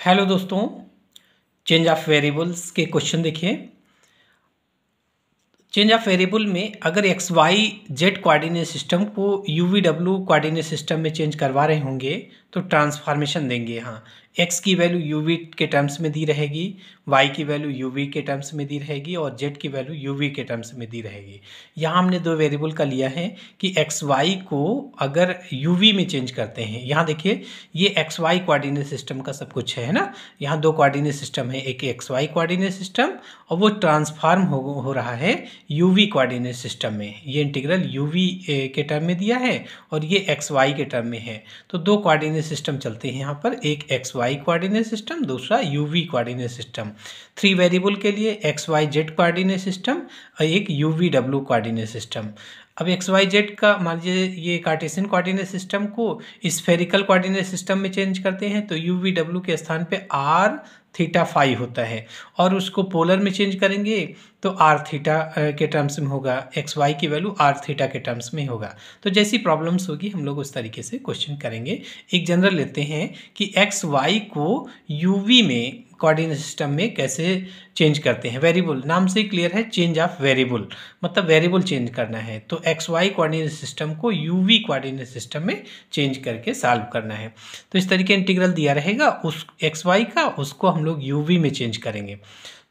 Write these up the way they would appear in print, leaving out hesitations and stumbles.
Hello दोस्तों, change of variables के question देखिए। चेंज ऑफ वेरिएबल में अगर x y z coordinate system को यू वी डब्ल्यू कोऑर्डिनेट सिस्टम में चेंज करवा रहे होंगे तो ट्रांसफॉर्मेशन देंगे। यहाँ एक्स की वैल्यू यू वी के टर्म्स में दी रहेगी, वाई की वैल्यू यू वी के टर्म्स में दी रहेगी और जेड की वैल्यू यू वी के टर्म्स में दी रहेगी। यहाँ हमने दो वेरिएबल का लिया है कि एक्स वाई को अगर यू वी में चेंज करते हैं। यहाँ देखिए ये एक्स वाई कोऑर्डिनेट सिस्टम का सब कुछ है ना। यहाँ दो कोऑर्डिनेट सिस्टम है, एक एक्स वाई कोऑर्डिनेट सिस्टम और वो ट्रांसफॉर्म हो रहा है यू वी कोऑर्डिनेट सिस्टम में। ये इंटीग्रल यू वी के टर्म में दिया है और ये एक्स वाई के टर्म में है। तो दो कोऑर्डिनेट सिस्टम चलते हैं यहाँ पर, एक एक्स वाई कोऑर्डिनेट सिस्टम, दूसरा u v coordinate system. Three variable के लिए x y z coordinate system और एक यू वी डब्ल्यू कोऑर्डिनेट सिस्टम। अब एक्स वाई जेड का मान लीजिए ये कार्टेशियन कोऑर्डिनेट सिस्टम को स्फेरिकल कोऑर्डिनेट सिस्टम में चेंज करते हैं तो यू वी डब्ल्यू के स्थान पे आर थीटा फाई होता है और उसको पोलर में चेंज करेंगे तो आर थीटा के टर्म्स में होगा, एक्स वाई की वैल्यू आर थीटा के टर्म्स में होगा। तो जैसी प्रॉब्लम्स होगी हम लोग उस तरीके से क्वेश्चन करेंगे। एक जनरल लेते हैं कि एक्स वाई को यू वी में कोऑर्डिनेट सिस्टम में कैसे चेंज करते हैं। वेरिएबल नाम से क्लियर है, चेंज ऑफ वेरिएबल मतलब वेरिएबल चेंज करना है। तो एक्स वाई कोऑर्डिनेट सिस्टम को यू वी कोऑर्डिनेट सिस्टम में चेंज करके सॉल्व करना है। तो इस तरीके इंटीग्रल दिया रहेगा उस एक्स वाई का, उसको हम लोग यू वी में चेंज करेंगे।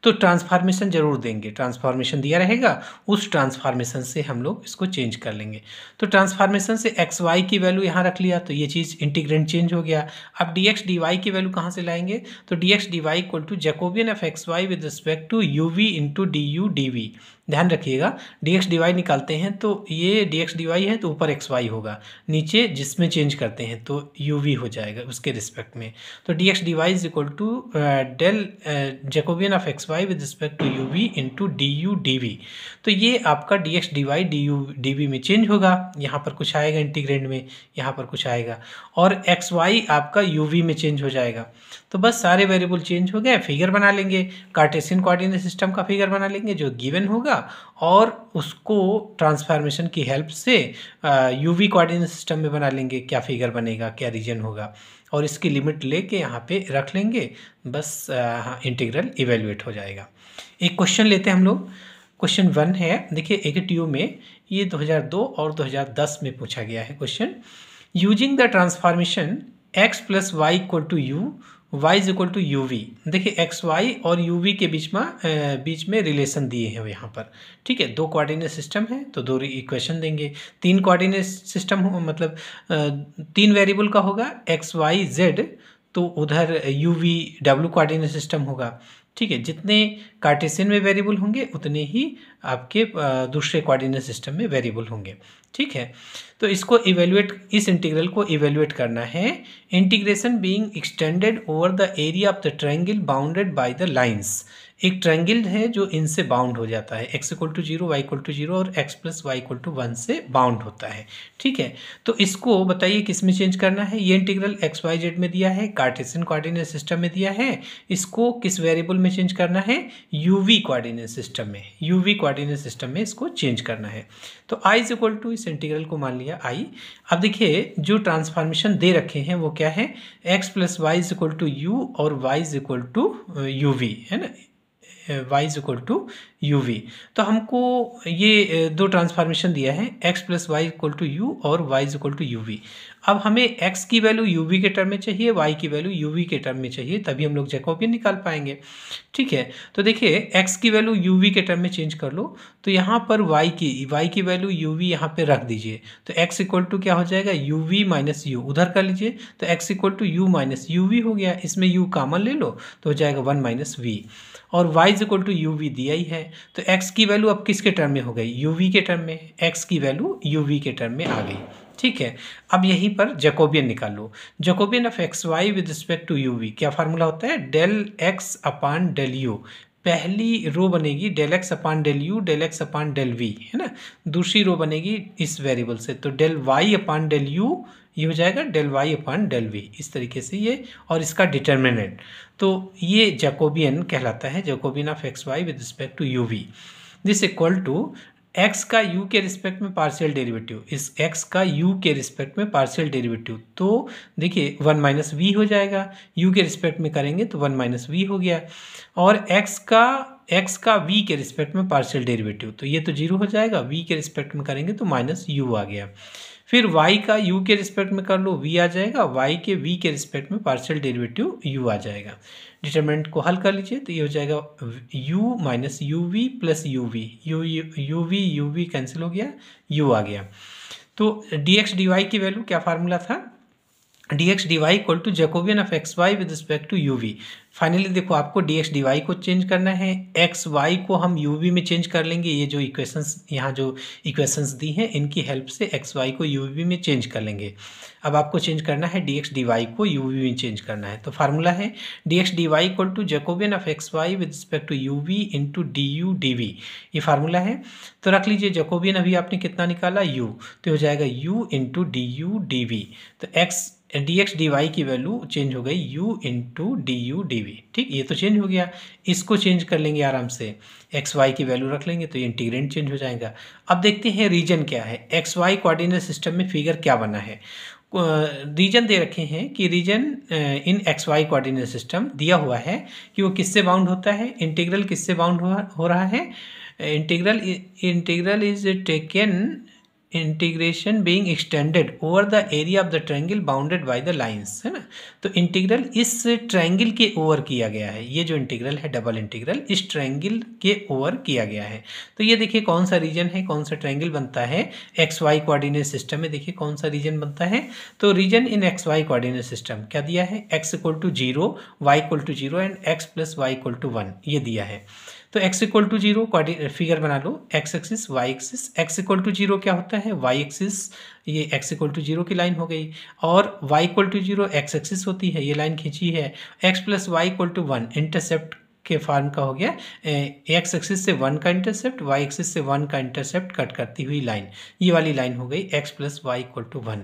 तो ट्रांसफॉर्मेशन जरूर देंगे, ट्रांसफॉर्मेशन दिया रहेगा, उस ट्रांसफॉर्मेशन से हम लोग इसको चेंज कर लेंगे। तो ट्रांसफॉर्मेशन से एक्स वाई की वैल्यू यहाँ रख लिया तो ये चीज़ इंटीग्रेंड चेंज हो गया। अब डी एक्स डी वाई की वैल्यू कहाँ से लाएंगे? तो d x d y equal to Jacobian of x y with respect to u v into d u d v. ध्यान रखिएगा, डी एक्स डी वाई निकालते हैं तो ये डी एक्स डी वाई है तो ऊपर एक्स वाई होगा, नीचे जिसमें चेंज करते हैं तो यू वी हो जाएगा उसके रिस्पेक्ट में। तो d x d y is equal to del Jacobian of x y with respect to u v into d u d v. तो ये आपका d x d y d u d v में change होगा, यहाँ पर कुछ आएगा integrand में, यहाँ पर कुछ आएगा और एक्स वाई आपका यू वी में चेंज हो जाएगा। तो बस सारे वेरिएबल चेंज हो गए, फिगर बना लेंगे, कार्टेशियन कोऑर्डिनेट सिस्टम का फिगर बना लेंगे जो गिवन होगा और उसको ट्रांसफॉर्मेशन की हेल्प से यू वी कोऑर्डिनेट सिस्टम में बना लेंगे। क्या फिगर बनेगा, क्या रीजन होगा और इसकी लिमिट लेके यहाँ पे रख लेंगे, बस इंटीग्रल इवेल्युएट हो जाएगा। एक क्वेश्चन लेते हैं हम लोग। क्वेश्चन 1 है, देखिए AKTU में ये 2002 और 2010 में पूछा गया है question. Using the transformation x plus y equal to u, y is equal to u v. देखिए एक्स वाई और यू वी के बीच में रिलेशन दिए हैं यहाँ पर, ठीक है। दो कोऑर्डिनेट सिस्टम है तो दो इक्वेशन देंगे। तीन कोऑर्डिनेट सिस्टम हो मतलब तीन वेरिएबल का होगा एक्स वाई जेड, तो उधर यू वी डब्ल्यू कोऑर्डिनेट सिस्टम होगा, ठीक है। जितने कार्टेशियन में वेरिएबल होंगे उतने ही आपके दूसरे कोऑर्डिनेट सिस्टम में वेरिएबल होंगे, ठीक है। तो इसको इवेल्युएट, इस इंटीग्रल को इवेल्युएट करना है। Integration being extended over the area of the triangle bounded by the lines. एक ट्रायंगल है जो इनसे बाउंड हो जाता है, x equal to 0, y equal to 0 और x plus y equal to 1 से बाउंड होता है, ठीक है। तो इसको बताइए किस में चेंज करना है। ये इंटीग्रल एक्स वाई जेड में दिया है, कार्टेशियन कोऑर्डिनेट सिस्टम में दिया है, इसको किस वेरिएबल में चेंज करना है? यू वी कोऑर्डिनेट सिस्टम में, यू वी कोऑर्डिनेट सिस्टम में इसको चेंज करना है। तो i इज इक्वल टू, इस इंटीग्रल को मान लिया i। अब देखिए जो ट्रांसफॉर्मेशन दे रखे हैं वो क्या है, x plus y is equal to u और y is equal to u v, है ना, y is equal to u v. तो हमको ये दो ट्रांसफॉर्मेशन दिया है, x plus y equal to u और y is equal to u v. अब हमें x की वैल्यू यू वी के टर्म में चाहिए, y की वैल्यू यू वी के टर्म में चाहिए, तभी हम लोग जैकोबियन निकाल पाएंगे, ठीक है। तो देखिए x की वैल्यू यू वी के टर्म में चेंज कर लो तो यहाँ पर y की वैल्यू यू वी यहाँ पे रख दीजिए। तो x इक्वल टू क्या हो जाएगा, यू वी माइनस यू, उधर कर लीजिए तो x equal to u minus u v हो गया। इसमें u कॉमन ले लो तो हो जाएगा 1 माइनस वी और y is equal to u v दिया ही है। तो x की वैल्यू अब किसके टर्म में हो गई, यू वी के टर्म में, x की वैल्यू यू वी के टर्म में आ गई, ठीक है। अब यहीं पर जैकोबियन निकाल लो। Jacobian of x y with respect to u v क्या फार्मूला होता है, del x upon del u. पहली रो बनेगी del x upon del u, del x upon del v, है ना। दूसरी रो बनेगी इस वेरिएबल से तो del y upon del u, ये हो जाएगा del y upon del v, इस तरीके से ये, और इसका डिटर्मिनेंट। तो ये जैकोबियन कहलाता है, Jacobian of x y with respect to u v. This equal to x का u के रिस्पेक्ट में पार्शियल डेरिवेटिव, इस x का u के रिस्पेक्ट में पार्शियल डेरिवेटिव, तो देखिए 1 माइनस वी हो जाएगा, u के रिस्पेक्ट में करेंगे तो 1 माइनस वी हो गया, और x का v के रिस्पेक्ट में पार्शियल डेरिवेटिव, तो ये तो जीरो हो जाएगा, v के रिस्पेक्ट में करेंगे तो माइनस u आ गया। फिर y का u के रिस्पेक्ट में कर लो, v आ जाएगा, y के v के रिस्पेक्ट में पार्शियल डेरिवेटिव u आ जाएगा। डिटरमिनेंट को हल कर लीजिए तो ये हो जाएगा u minus u v plus u v, u v cancel हो गया, u आ गया। तो dx dy की वैल्यू क्या फार्मूला था, dx dy equal to Jacobian of x y with respect to u v. Finally देखो आपको dx dy को चेंज करना है, एक्स वाई को हम यू वी में चेंज कर लेंगे, ये जो इक्वेशंस यहाँ जो इक्वेशंस दी हैं इनकी हेल्प से एक्स वाई को यू वी में चेंज कर लेंगे। अब आपको चेंज करना है dx dy को यू वी में चेंज करना है, तो फार्मूला है dx dy equal to Jacobian of x y with respect to u v into d u d v, ये फार्मूला है। तो रख लीजिए जैकोबियन अभी आपने कितना निकाला u, तो हो जाएगा u into d u d v, तो x dx dy की वैल्यू चेंज हो गई u into d u d v, ठीक, ये तो चेंज हो गया। इसको चेंज कर लेंगे आराम से, एक्स वाई की वैल्यू रख लेंगे तो ये इंटीग्रेंट चेंज हो जाएगा। अब देखते हैं रीजन क्या है, एक्स वाई कोऑर्डिनेट सिस्टम में फिगर क्या बना है। रीजन दे रखे हैं कि reason in x y coordinate system दिया हुआ है कि वो किससे बाउंड होता है, इंटीग्रल किससे बाउंड हो रहा है, integral is taken integration being extended over the area of the triangle bounded by the lines, है ना। तो इंटीग्रल इस ट्रायंगल के ओवर किया गया है, ये जो इंटीग्रल है डबल इंटीग्रल इस ट्रायंगल के ओवर किया गया है। तो ये देखिए कौन सा रीजन है, कौन सा ट्रायंगल बनता है एक्स वाई कोऑर्डिनेट सिस्टम में, देखिए कौन सा रीजन बनता है। तो region in x y coordinate system क्या दिया है, x equal to 0, y equal to 0 and x plus y equal to 1, ये दिया है। तो x इक्वल टू 0 फिगर बना लो, x axis y axis, x equal to 0 क्या होता है, y एक्सिस, ये x इक्वल टू 0 की लाइन हो गई, और y equal to 0 x axis होती है, ये लाइन खींची है, x plus y equal to 1 intercept के फॉर्म का हो गया, x एक्सिस से 1 का इंटरसेप्ट, y एक्सिस से 1 का इंटरसेप्ट कट करती हुई लाइन, ये वाली लाइन हो गई x plus y equal to 1।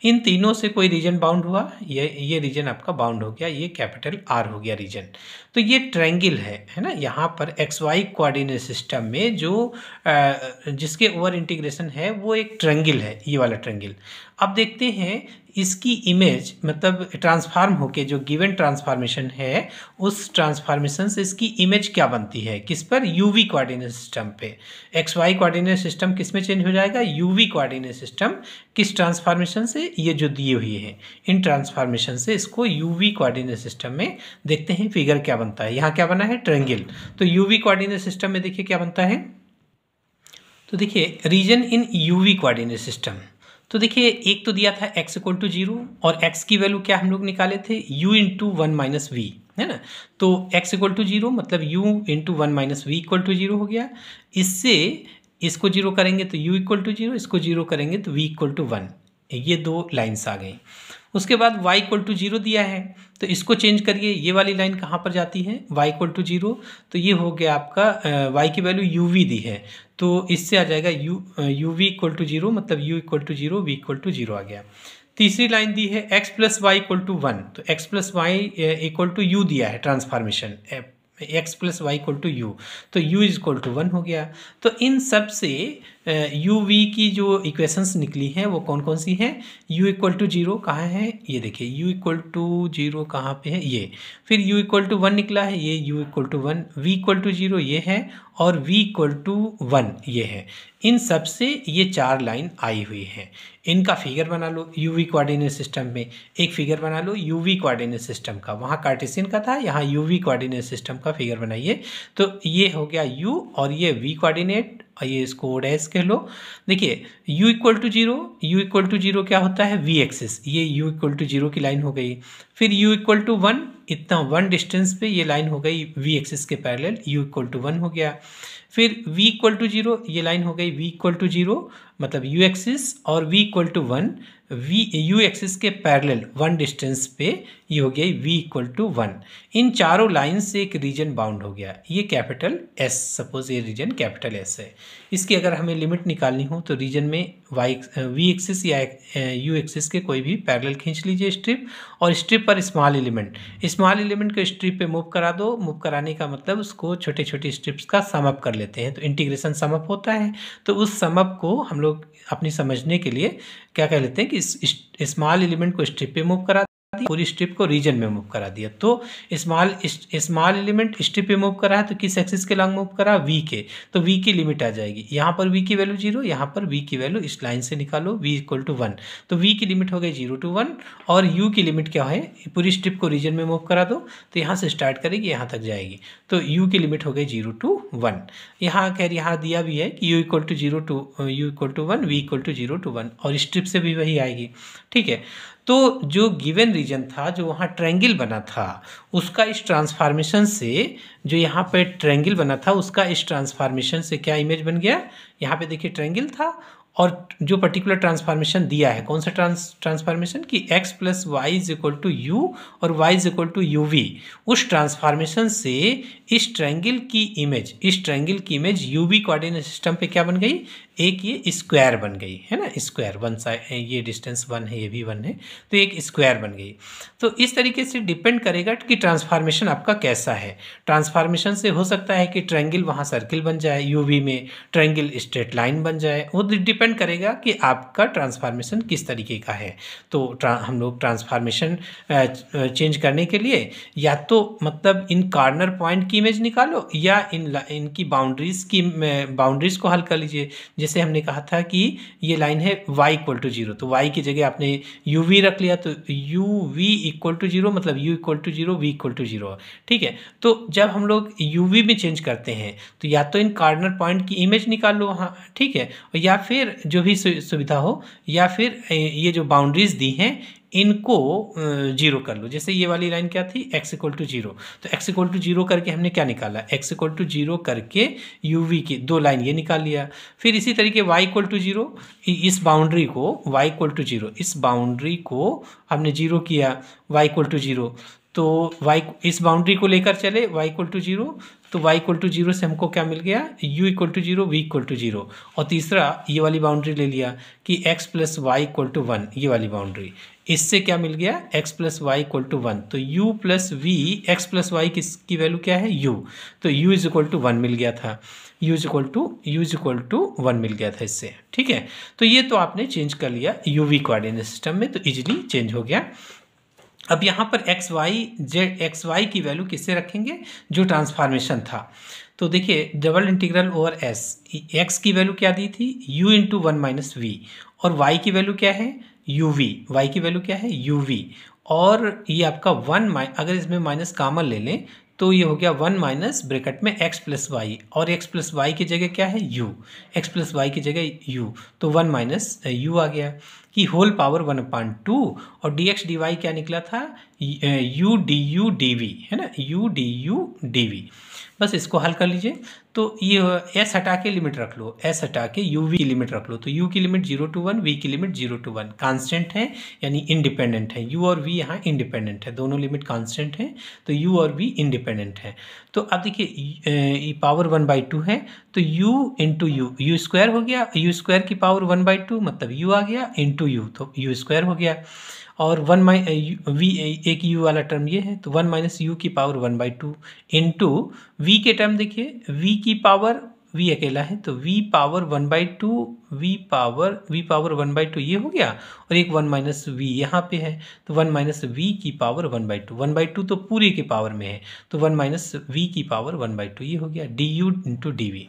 इन तीनों से कोई रीजन बाउंड हुआ, ये रीजन आपका बाउंड हो गया, ये कैपिटल R हो गया रीजन। तो ये ट्रायंगल है ना, यहाँ पर एक्स वाई कोऑर्डिनेट सिस्टम में जो जिसके ओवर इंटीग्रेशन है वो एक ट्रायंगल है, ये वाला ट्रायंगल। अब देखते हैं इसकी इमेज, मतलब ट्रांसफार्म होके जो गिवन ट्रांसफॉर्मेशन है उस ट्रांसफॉर्मेशन से इसकी इमेज क्या बनती है, किस पर, यूवी कोऑर्डिनेट सिस्टम पे। एक्स वाई कोऑर्डिनेट सिस्टम किस में चेंज हो जाएगा, यूवी कोऑर्डिनेट सिस्टम, किस ट्रांसफॉर्मेशन से, ये जो दिए हुए हैं इन ट्रांसफॉर्मेशन से इसको यूवी कोऑर्डिनेट सिस्टम में देखते हैं फिगर क्या बनता है। यहाँ क्या बना है, ट्रायंगल, तो यूवी कोऑर्डिनेट सिस्टम में देखिए क्या बनता है। तो देखिए रीजन इन यूवी कोऑर्डिनेट सिस्टम, तो देखिए एक तो दिया था x इक्वल टू 0 और x की वैल्यू क्या हम लोग निकाले थे, u इंटू 1 माइनस वी, है ना। तो x इक्वल टू 0 मतलब u into 1 minus v equal to 0 हो गया। इससे इसको 0 करेंगे तो u इक्वल टू 0, इसको 0 करेंगे तो v इक्वल टू 1, ये दो लाइन्स आ गई। उसके बाद y इक्वल टू 0 दिया है तो इसको चेंज करिए, ये वाली लाइन कहाँ पर जाती है, y इक्वल टू 0, तो ये हो गया आपका y की वैल्यू uv दी है तो इससे आ जाएगा uv इक्वल टू 0, मतलब u equal to 0, v equal to 0 आ गया। तीसरी लाइन दी है x plus y equal to 1, तो x plus y equal to u दिया है transformation, x plus y equal to u, तो u इज इक्वल टू 1 हो गया। तो इन सब से u v की जो इक्वेशंस निकली हैं वो कौन कौन सी हैं, u इक्वल टू 0 कहाँ है, ये देखिए u इक्वल टू 0 कहाँ पे है, ये, फिर u इक्वल टू 1 निकला है, ये u equal to 1, v equal to 0 ये है, और v इक्वल टू 1 ये है। इन सब से ये 4 लाइन आई हुई हैं, इनका फिगर बना लो यूवी कोऑर्डिनेट सिस्टम में। एक फिगर बना लो यूवी कोऑर्डिनेट सिस्टम का, वहाँ कार्टेशियन का था, यहाँ यूवी कोऑर्डिनेट सिस्टम का फिगर बनाइए। तो ये हो गया u और ये v कोऑर्डिनेट, और ये इसको डैश कह लो। देखिए u equal to 0, u equal to 0 क्या होता है, v एक्सिस, ये u इक्वल टू 0 की लाइन हो गई। फिर u इक्वल टू 1, इतना 1 डिस्टेंस पे ये लाइन हो गई v एक्सिस के पैरेलल, u इक्वल टू 1 हो गया। फिर v इक्वल टू 0, ये लाइन हो गई v इक्वल टू 0, मतलब u एक्सिस, और v equal to 1, u axis के पैरेलल 1 डिस्टेंस पे ये हो गया v इक्वल टू 1। इन चारों लाइन से एक रीजन बाउंड हो गया, ये कैपिटल S, सपोज ये रीजन कैपिटल S है। इसकी अगर हमें लिमिट निकालनी हो तो रीजन में v एक्सिस या u एक्सिस के कोई भी पैरेलल खींच लीजिए स्ट्रिप, और स्ट्रिप पर स्मॉल एलिमेंट को स्ट्रिप पे मूव करा दो। मूव कराने का मतलब उसको छोटे छोटे स्ट्रिप्स का सम अप कर लेते हैं, तो इंटीग्रेशन सम अप होता है। तो उस सम अप को हम लोग अपनी समझने के लिए क्या कह लेते हैं कि स्मॉल एलिमेंट को स्ट्रिप पे मूव करा, पूरी स्ट्रिप को रीजन में मूव करा दिया। तो स्मॉल एलिमेंट स्ट्रिप पे मूव करा है तो किस एक्सिस के लॉन्ग मूव करा, v के, तो v की लिमिट आ जाएगी। यहाँ पर v की वैल्यू 0, यहाँ पर v की वैल्यू इस लाइन से निकालो, v इक्वल टू 1, तो v की लिमिट हो गई 0 to 1, और u की लिमिट क्या है, पूरी स्ट्रिप को रीजन में मूव करा दो, तो यहाँ से स्टार्ट करेगी यहाँ तक जाएगी, तो u की लिमिट हो गई 0 to 1। यहाँ खैर यहाँ दिया भी है कि u equal to 1, v equal to 0 to 1, और स्ट्रिप से भी वही आएगी। ठीक है, तो जो गिवन रीजन था, जो वहाँ ट्रायंगल बना था, उसका इस ट्रांसफॉर्मेशन से, जो यहाँ पे ट्रायंगल बना था उसका इस ट्रांसफॉर्मेशन से क्या इमेज बन गया, यहाँ पे देखिए ट्रायंगल था और जो पर्टिकुलर ट्रांसफॉर्मेशन दिया है, कौन सा ट्रांसफॉर्मेशन कि x plus y is equal to u और y is equal to u v, उस ट्रांसफॉर्मेशन से इस ट्रायंगल की image u v coordinate system पे क्या बन गई, एक ये स्क्वायर बन गई है ना, स्क्वायर वन साइड, ये डिस्टेंस 1 है, ये भी 1 है, तो एक स्क्वायर बन गई। तो इस तरीके से डिपेंड करेगा कि ट्रांसफॉर्मेशन आपका कैसा है। ट्रांसफॉर्मेशन से हो सकता है कि ट्रायंगल वहाँ सर्किल बन जाए, यूवी में ट्रायंगल स्ट्रेट लाइन बन जाए, वो डिपेंड करेगा कि आपका ट्रांसफॉर्मेशन किस तरीके का है। तो हम लोग ट्रांसफॉर्मेशन चेंज करने के लिए या तो मतलब इन कॉर्नर पॉइंट की इमेज निकालो, या इनकी बाउंड्रीज को हल कर लीजिए। जैसे हमने कहा था कि ये लाइन है y इक्वल टू 0, तो y की जगह आपने u v रख लिया, तो u v इक्वल टू 0 मतलब u equal to 0, v equal to 0। ठीक है, तो जब हम लोग u v में चेंज करते हैं तो या तो इन कॉर्नर पॉइंट की इमेज निकाल लो वहाँ, ठीक है, या फिर जो भी सुविधा हो, या फिर ये जो बाउंड्रीज दी हैं इनको 0 कर लो। जैसे ये वाली लाइन क्या थी, x इक्वल टू 0, तो x इक्वल टू 0 करके हमने क्या निकाला, x इक्वल टू 0 करके u v की 2 लाइन ये निकाल लिया। फिर इसी तरीके y इक्वल टू 0, इस बाउंड्री को y इक्वल टू 0, इस बाउंड्री को हमने 0 किया, y इक्वल टू 0, तो y इस बाउंड्री को लेकर चले y इक्वल टू 0, तो y इक्वल टू 0 से हमको क्या मिल गया, u equal to 0, v equal to 0, और तीसरा ये वाली बाउंड्री ले लिया कि x plus y equal to 1, ये वाली बाउंड्री, इससे क्या मिल गया, x plus y equal to 1, तो u plus v, x plus y किसकी वैल्यू क्या है, u, तो u इज इक्वल टू 1 मिल गया था, u इज इक्वल टू 1 मिल गया था इससे। ठीक है, तो ये तो आपने चेंज कर लिया u v कोऑर्डिनेट सिस्टम में, तो इजीली चेंज हो गया। अब यहाँ पर एक्स वाई की वैल्यू किससे रखेंगे, जो ट्रांसफॉर्मेशन था। तो देखिए double integral over S, x की वैल्यू क्या दी थी, u इंटू 1 माइनस वी, और y की वैल्यू क्या है, u v, y की वैल्यू क्या है, u v, और ये आपका 1 अगर इसमें माइनस कॉमन ले लें तो ये हो गया 1 माइनस ब्रैकेट में x प्लस वाई, और x प्लस वाई की जगह क्या है, u, x प्लस वाई की जगह u, तो 1 माइनस u आ गया कि होल पावर 1/2, और dx dy क्या निकला था, u du dv है ना, u du dv। बस इसको हल कर लीजिए, तो ये s हटा के लिमिट रख लो, s हटा के uv की लिमिट रख लो, तो u की लिमिट 0 to 1, v की लिमिट 0 to 1, कांस्टेंट है यानी इंडिपेंडेंट है, u और v यहाँ इंडिपेंडेंट है, दोनों लिमिट कांस्टेंट है, तो u और v इंडिपेंडेंट है। तो अब देखिए पावर 1/2 है, तो u इंटू यू स्क्वायर हो गया, u स्क्वायर की पावर 1/2 मतलब u आ गया, इंटू यू, तो u स्क्वायर हो गया, और v एक u वाला टर्म ये है, तो 1 माइनस यू की पावर 1/2 इंटू v के टर्म देखिए, v की पावर, v अकेला है तो v पावर 1/2, v पावर 1/2 ये हो गया, और एक 1 माइनस वी यहाँ पे है, तो 1 माइनस वी की पावर 1/2 तो पूरे के पावर में है, तो 1 माइनस वी की पावर 1/2 ये हो गया, d u into d v.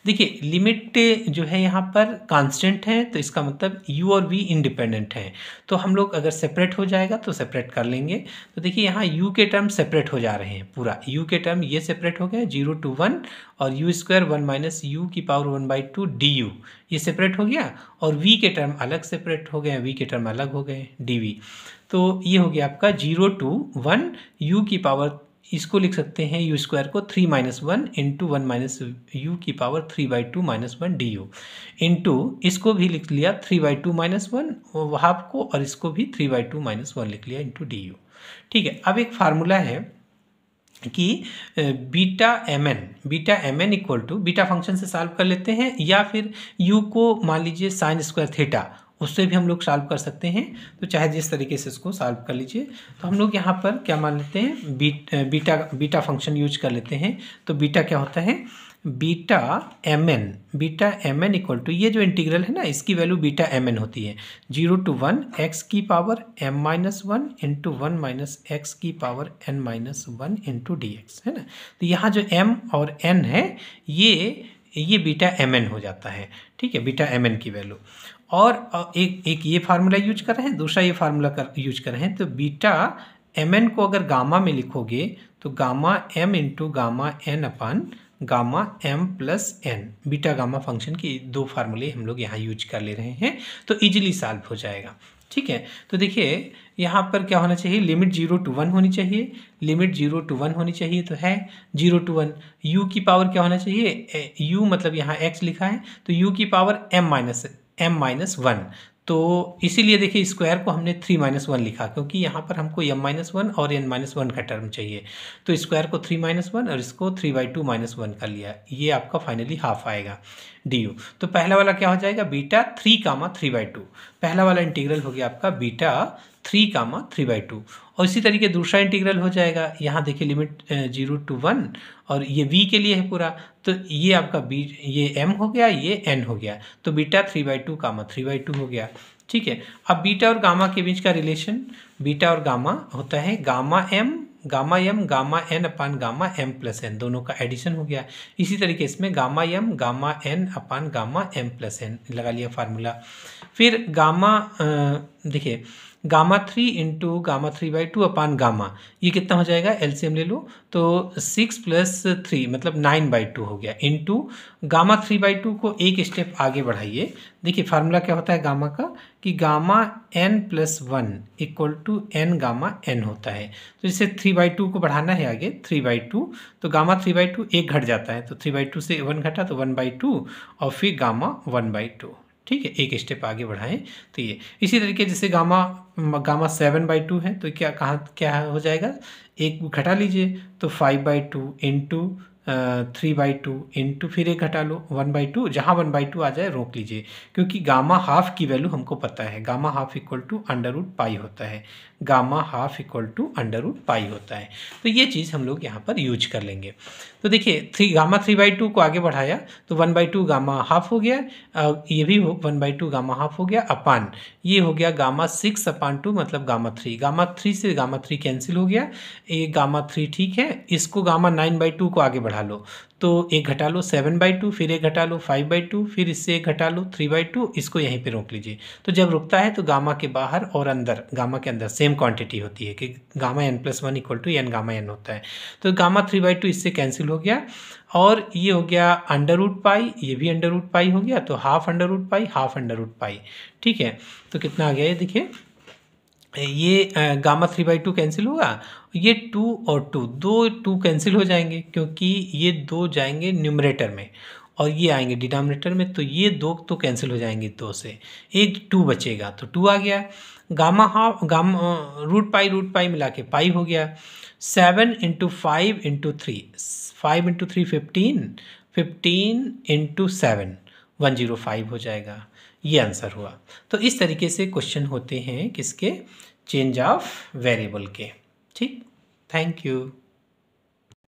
देखिए लिमिट जो है यहाँ पर कांस्टेंट है, तो इसका मतलब u और v इंडिपेंडेंट हैं, तो हम लोग अगर सेपरेट हो जाएगा तो सेपरेट कर लेंगे। तो देखिए यहाँ u के टर्म सेपरेट हो जा रहे हैं, पूरा u के टर्म ये सेपरेट हो गए 0 to 1, और u स्क्वायर 1 माइनस यू की पावर 1/2 du ये सेपरेट हो गया, और v के टर्म अलग सेपरेट हो गए, v के टर्म अलग हो गए dv। तो ये हो गया आपका 0 to 1 u की पावर, इसको लिख सकते हैं u स्क्वायर को 3 माइनस 1 इंटू 1 माइनस यू की power 3/2 minus 1 D u, into इसको भी लिख लिया 3/2 माइनस 1 हाफ को, और इसको भी 3/2 माइनस 1 लिख लिया इंटू डी यू। ठीक है, अब एक फार्मूला है कि beta m n equal to beta function से सॉल्व कर लेते हैं, या फिर यू को मान लीजिए साइन स्क्वायर थीटा, उससे भी हम लोग सॉल्व कर सकते हैं। तो चाहे जिस तरीके से इसको सॉल्व कर लीजिए। तो हम लोग यहाँ पर क्या मान लेते हैं, बीटा फंक्शन यूज कर लेते हैं। तो बीटा क्या होता है, beta m n equal to, ये जो इंटीग्रल है ना, इसकी वैल्यू बीटा एम एन होती है 0 to 1 x की power m-1 into 1 minus x की power n-1 into d x, है ना। तो यहाँ जो m और n है ये बीटा एम एन हो जाता है। ठीक है, बीटा एम एन की वैल्यू। और एक ये फार्मूला यूज कर रहे हैं, दूसरा ये फार्मूला यूज कर रहे हैं। तो बीटा एम एन को अगर गामा में लिखोगे तो gamma m into gamma n upon gamma m plus n, beta gamma function की दो फार्मूले हम लोग यहाँ यूज कर ले रहे हैं, तो इजीली सॉल्व हो जाएगा। ठीक है, तो देखिए यहाँ पर क्या होना चाहिए, लिमिट 0 to 1 होनी चाहिए, लिमिट 0 to 1 होनी चाहिए, तो है 0 to 1। u की पावर क्या होना चाहिए, u मतलब यहाँ x लिखा है, तो u की पावर m-1, तो इसीलिए देखिए स्क्वायर को हमने 3-1 लिखा, क्योंकि यहाँ पर हमको m-1 और n-1 का टर्म चाहिए। तो स्क्वायर को 3-1 और इसको 3/2-1 कर लिया, ये आपका फाइनली हाफ आएगा du। तो पहला वाला क्या हो जाएगा, बीटा 3, 3/2। पहला वाला इंटीग्रल हो गया आपका बीटा 3, 3/2। और इसी तरीके दूसरा इंटीग्रल हो जाएगा, यहाँ देखिए लिमिट 0 to 1 और ये v के लिए है पूरा, तो ये आपका b, ये m हो गया, ये n हो गया, तो बीटा 3/2, 3/2 हो गया। ठीक है, अब बीटा और गामा के बीच का रिलेशन, बीटा और गामा होता है gamma m gamma n upon gamma m plus n, दोनों का एडिशन हो गया। इसी तरीके इसमें gamma m gamma n upon gamma m plus n लगा लिया फार्मूला। फिर गामा देखिए गामा 3 इंटू गामा 3/2 अपान गामा, ये कितना हो जाएगा, एलसीएम ले लो, तो 6 + 3 मतलब 9/2 हो गया, इंटू गामा 3/2 को एक स्टेप आगे बढ़ाइए। देखिए फार्मूला क्या होता है गामा का, कि gamma n + 1 equal to n gamma n होता है। तो इसे 3/2 को बढ़ाना है आगे, 3/2, तो गामा 3/2 एक घट जाता है, तो 3/2 से 1 घटा तो 1/2 और फिर गामा 1/2। ठीक है, एक स्टेप आगे बढ़ाएं तो ये। इसी तरीके जैसे गामा 7/2 है, तो क्या हो जाएगा, एक घटा लीजिए, तो 5/2 इंटू 3/2 इंटू फिर एक घटा लो 1/2, जहाँ 1/2 आ जाए रोक लीजिए, क्योंकि गामा हाफ की वैल्यू हमको पता है, गामा हाफ इक्वल टू √π होता है, गामा हाफ इक्वल टू √π होता है। तो ये चीज़ हम लोग यहाँ पर यूज कर लेंगे। तो देखिए गामा 3/2 को आगे बढ़ाया तो 1/2 गामा हाफ हो गया, ये भी 1/2 गामा हाफ हो गया, अपान ये हो गया गामा 6/2 मतलब गामा 3, गामा 3 से गामा 3 कैंसिल हो गया, ये गामा 3 ठीक है। इसको गामा 9/2 को आगे बढ़ा लो, तो एक घटा लो 7/2, फिर एक घटा लो 5/2, फिर इससे एक घटा लो 3/2, इसको यहीं पे रोक लीजिए। तो जब रुकता है तो गामा के बाहर और अंदर, गामा के अंदर सेम क्वांटिटी होती है कि gamma n+1 equal to n gamma n होता है। तो गामा 3/2 इससे कैंसिल हो गया, और ये हो गया √π, ये भी √π हो गया, तो हाफ √π हाफ √π। ठीक है, तो कितना आ गया ये देखिए, ये गामा 3/2 कैंसिल होगा, ये 2 और 2 दो 2 कैंसिल हो जाएंगे, क्योंकि ये 2 जाएंगे न्यूमरेटर में और ये आएंगे डिनोमिनेटर में, तो ये 2 तो कैंसिल हो जाएंगे, 2 से एक 2 बचेगा, तो 2 आ गया। गामा हाफ गामा √π मिला के पाई हो गया। 7 × 5 × 3, 5 × 3 15, 15 × 7 105 हो जाएगा, ये आंसर हुआ। तो इस तरीके से क्वेश्चन होते हैं किसके, चेंज ऑफ वेरिएबल के। ठीक, थैंक यू।